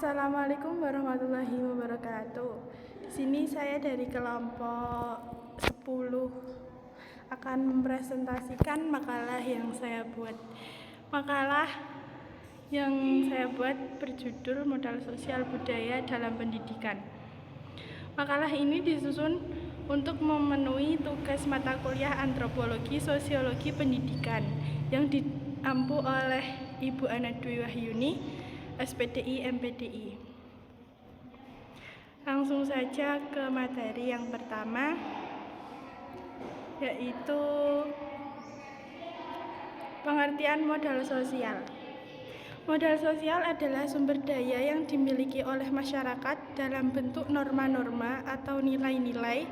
Assalamualaikum warahmatullahi wabarakatuh. Di sini saya dari kelompok 10 akan mempresentasikan makalah yang saya buat. Makalah yang saya buat berjudul Modal Sosial Budaya dalam Pendidikan. Makalah ini disusun untuk memenuhi tugas mata kuliah Antropologi Sosiologi Pendidikan yang diampu oleh Ibu Ana Dwi Wahyuni, SPDI MPDI. Langsung saja ke materi yang pertama, yaitu pengertian modal sosial. Modal sosial adalah sumber daya yang dimiliki oleh masyarakat dalam bentuk norma-norma atau nilai-nilai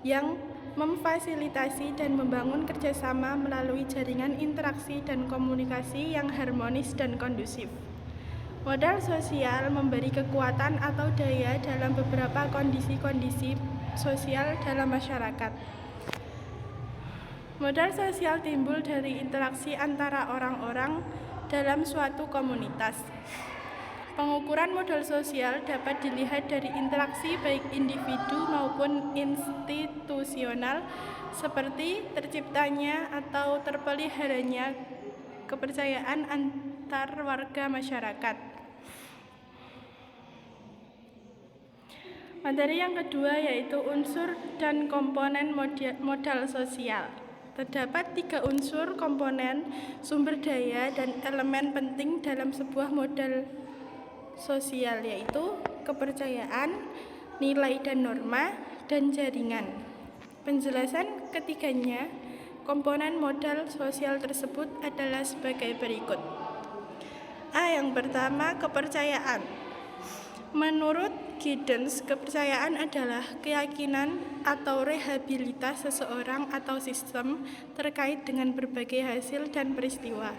yang memfasilitasi dan membangun kerjasama melalui jaringan interaksi dan komunikasi yang harmonis dan kondusif. Modal sosial memberi kekuatan atau daya dalam beberapa kondisi-kondisi sosial dalam masyarakat. Modal sosial timbul dari interaksi antara orang-orang dalam suatu komunitas. Pengukuran modal sosial dapat dilihat dari interaksi baik individu maupun institusional, seperti terciptanya atau terpeliharanya kepercayaan antar warga masyarakat. Materi yang kedua yaitu unsur dan komponen modal sosial. Terdapat 3 unsur, komponen, sumber daya, dan elemen penting dalam sebuah modal sosial, yaitu kepercayaan, nilai dan norma, dan jaringan. Penjelasan ketiganya, komponen modal sosial tersebut adalah sebagai berikut. A. Yang pertama, kepercayaan. Menurut Giddens, kepercayaan adalah keyakinan atau rehabilitas seseorang atau sistem terkait dengan berbagai hasil dan peristiwa,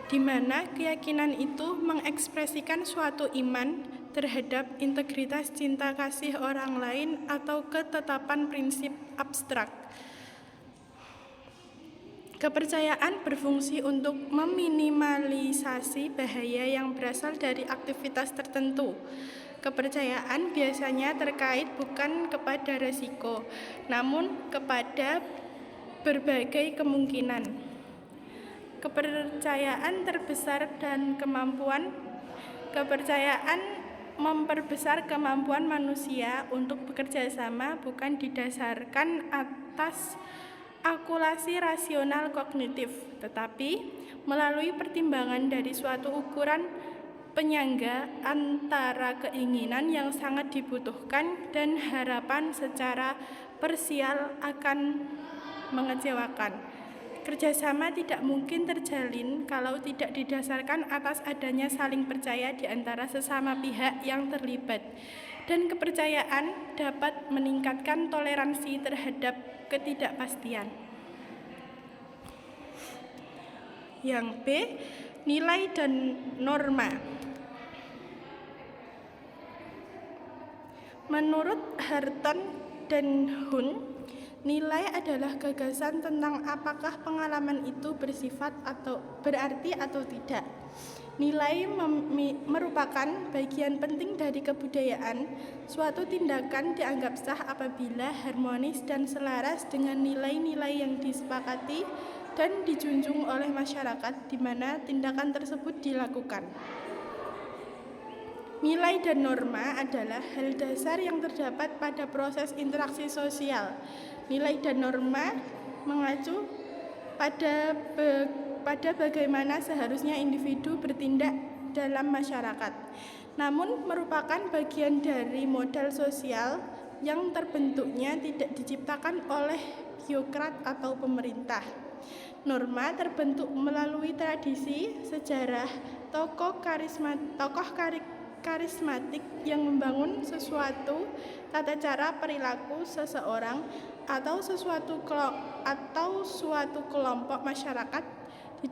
di mana keyakinan itu mengekspresikan suatu iman terhadap integritas cinta kasih orang lain atau ketetapan prinsip abstrak. Kepercayaan berfungsi untuk meminimalisasi bahaya yang berasal dari aktivitas tertentu. Kepercayaan biasanya terkait bukan kepada resiko, namun kepada berbagai kemungkinan. Kepercayaan terbesar dan kemampuan. Kepercayaan memperbesar kemampuan manusia untuk bekerja sama bukan didasarkan atas akulasi rasional kognitif, tetapi melalui pertimbangan dari suatu ukuran penyangga antara keinginan yang sangat dibutuhkan dan harapan secara parsial akan mengecewakan. Kerjasama tidak mungkin terjalin kalau tidak didasarkan atas adanya saling percaya di antara sesama pihak yang terlibat, dan kepercayaan dapat meningkatkan toleransi terhadap ketidakpastian. Yang B, nilai dan norma. Menurut Harton dan Hun, nilai adalah gagasan tentang apakah pengalaman itu bersifat atau berarti atau tidak. Nilai merupakan bagian penting dari kebudayaan. Suatu tindakan dianggap sah apabila harmonis dan selaras dengan nilai-nilai yang disepakati dan dijunjung oleh masyarakat di mana tindakan tersebut dilakukan. Nilai dan norma adalah hal dasar yang terdapat pada proses interaksi sosial. Nilai dan norma mengacu pada bagaimana seharusnya individu bertindak dalam masyarakat, namun merupakan bagian dari modal sosial yang terbentuknya tidak diciptakan oleh birokrat atau pemerintah. Norma terbentuk melalui tradisi, sejarah, tokoh karismatik yang membangun sesuatu tata cara perilaku seseorang atau suatu kelompok masyarakat. Di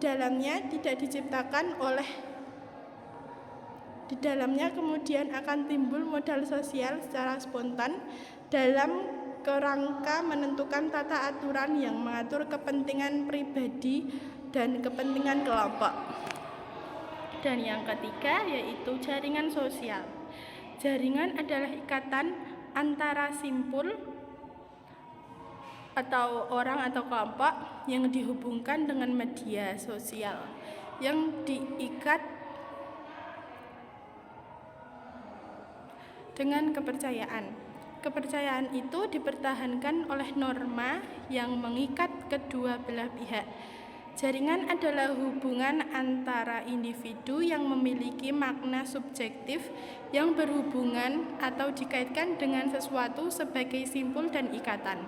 dalamnya kemudian akan timbul modal sosial secara spontan dalam kerangka menentukan tata aturan yang mengatur kepentingan pribadi dan kepentingan kelompok. Dan yang ketiga yaitu jaringan sosial. Jaringan adalah ikatan antara simpul atau orang atau kelompok yang dihubungkan dengan media sosial yang diikat dengan kepercayaan. Kepercayaan itu dipertahankan oleh norma yang mengikat kedua belah pihak. Jaringan adalah hubungan antara individu yang memiliki makna subjektif yang berhubungan atau dikaitkan dengan sesuatu sebagai simpul dan ikatan.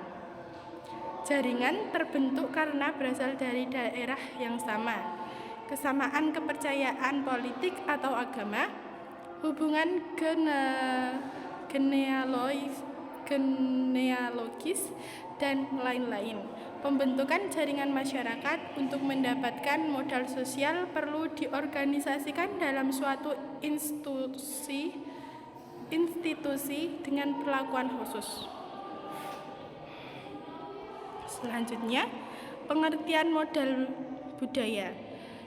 Jaringan terbentuk karena berasal dari daerah yang sama, kesamaan kepercayaan politik atau agama, hubungan genealogis, dan lain-lain. Pembentukan jaringan masyarakat untuk mendapatkan modal sosial perlu diorganisasikan dalam suatu institusi dengan perlakuan khusus. Selanjutnya, pengertian modal budaya.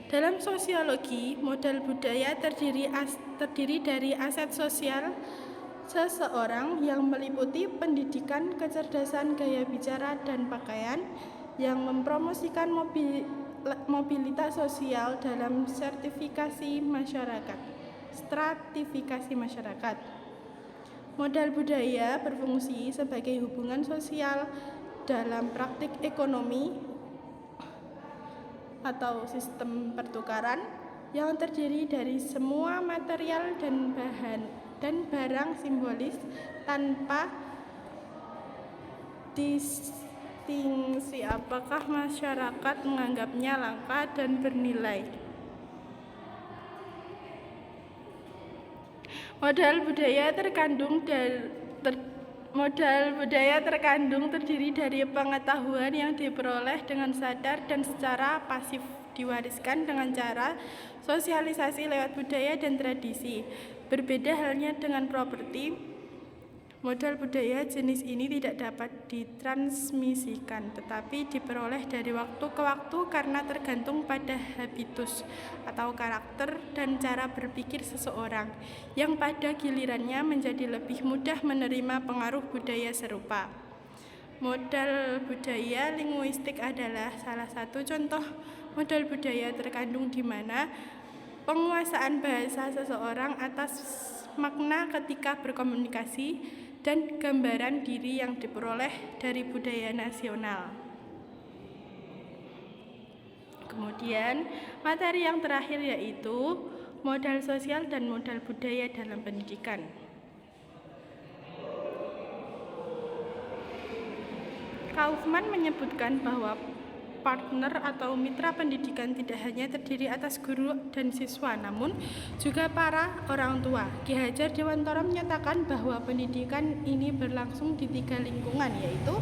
Dalam sosiologi, modal budaya terdiri dari aset sosial seseorang yang meliputi pendidikan, kecerdasan, gaya bicara, dan pakaian yang mempromosikan mobilitas sosial dalam stratifikasi masyarakat. Modal budaya berfungsi sebagai hubungan sosial dalam praktik ekonomi atau sistem pertukaran yang terdiri dari semua material dan barang simbolis tanpa distingsi apakah masyarakat menganggapnya langka dan bernilai. Modal budaya terdiri dari pengetahuan yang diperoleh dengan sadar dan secara pasif, diwariskan dengan cara sosialisasi lewat budaya dan tradisi. Berbeda halnya dengan properti, modal budaya jenis ini tidak dapat ditransmisikan, tetapi diperoleh dari waktu ke waktu karena tergantung pada habitus atau karakter dan cara berpikir seseorang, yang pada gilirannya menjadi lebih mudah menerima pengaruh budaya serupa. Modal budaya linguistik adalah salah satu contoh modal budaya terkandung di mana penguasaan bahasa seseorang atas makna ketika berkomunikasi dan gambaran diri yang diperoleh dari budaya nasional. Kemudian, materi yang terakhir yaitu modal sosial dan modal budaya dalam pendidikan. Kaufman menyebutkan bahwa partner atau mitra pendidikan tidak hanya terdiri atas guru dan siswa, namun juga para orang tua. Ki Hajar Dewantara menyatakan bahwa pendidikan ini berlangsung di 3 lingkungan, yaitu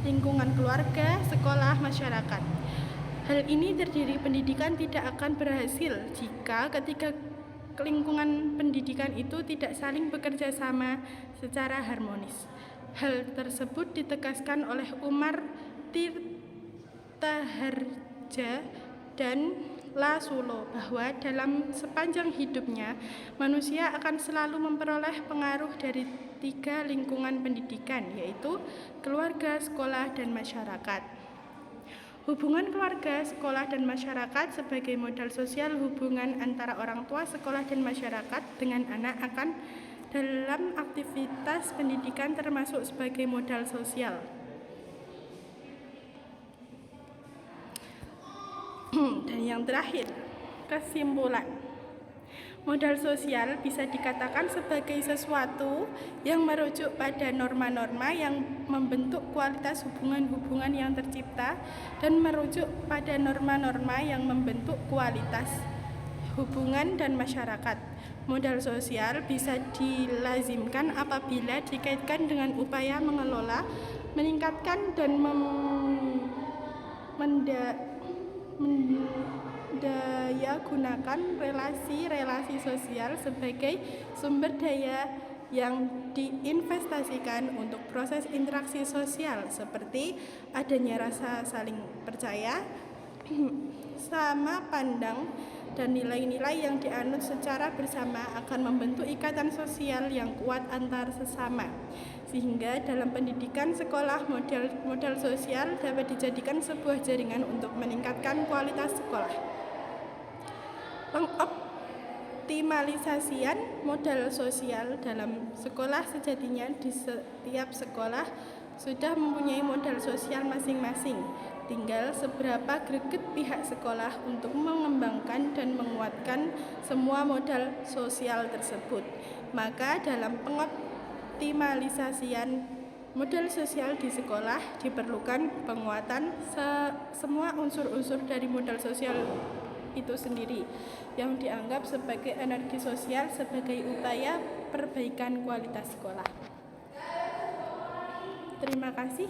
lingkungan keluarga, sekolah, masyarakat. Hal ini terdiri pendidikan tidak akan berhasil jika ketiga lingkungan pendidikan itu tidak saling bekerja sama secara harmonis. Hal tersebut ditegaskan oleh Umar Tirtaharja dan Lasulo bahwa dalam sepanjang hidupnya manusia akan selalu memperoleh pengaruh dari 3 lingkungan pendidikan, yaitu keluarga, sekolah, dan masyarakat. Hubungan keluarga, sekolah, dan masyarakat sebagai modal sosial. Hubungan antara orang tua, sekolah, dan masyarakat dengan anak akan dalam aktivitas pendidikan termasuk sebagai modal sosial. Dan yang terakhir, kesimpulan. Modal sosial bisa dikatakan sebagai sesuatu yang merujuk pada norma-norma yang membentuk kualitas hubungan-hubungan yang tercipta dan merujuk pada norma-norma yang membentuk kualitas hubungan dan masyarakat. Modal sosial bisa dilazimkan apabila dikaitkan dengan upaya mengelola, meningkatkan, dan mendaya gunakan relasi-relasi sosial sebagai sumber daya yang diinvestasikan untuk proses interaksi sosial, seperti adanya rasa saling percaya, sama pandang, dan nilai-nilai yang dianut secara bersama akan membentuk ikatan sosial yang kuat antar sesama. Sehingga dalam pendidikan sekolah, modal sosial dapat dijadikan sebuah jaringan untuk meningkatkan kualitas sekolah. Pengoptimalisasian modal sosial dalam sekolah sejatinya di setiap sekolah sudah mempunyai modal sosial masing-masing. Tinggal seberapa greget pihak sekolah untuk mengembangkan dan menguatkan semua modal sosial tersebut. Maka dalam pengoptimalisasian modal sosial di sekolah diperlukan penguatan semua unsur-unsur dari modal sosial itu sendiri yang dianggap sebagai energi sosial sebagai upaya perbaikan kualitas sekolah. Terima kasih.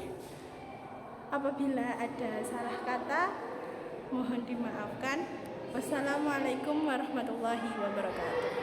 Apabila ada salah kata, mohon dimaafkan. Wassalamualaikum warahmatullahi wabarakatuh.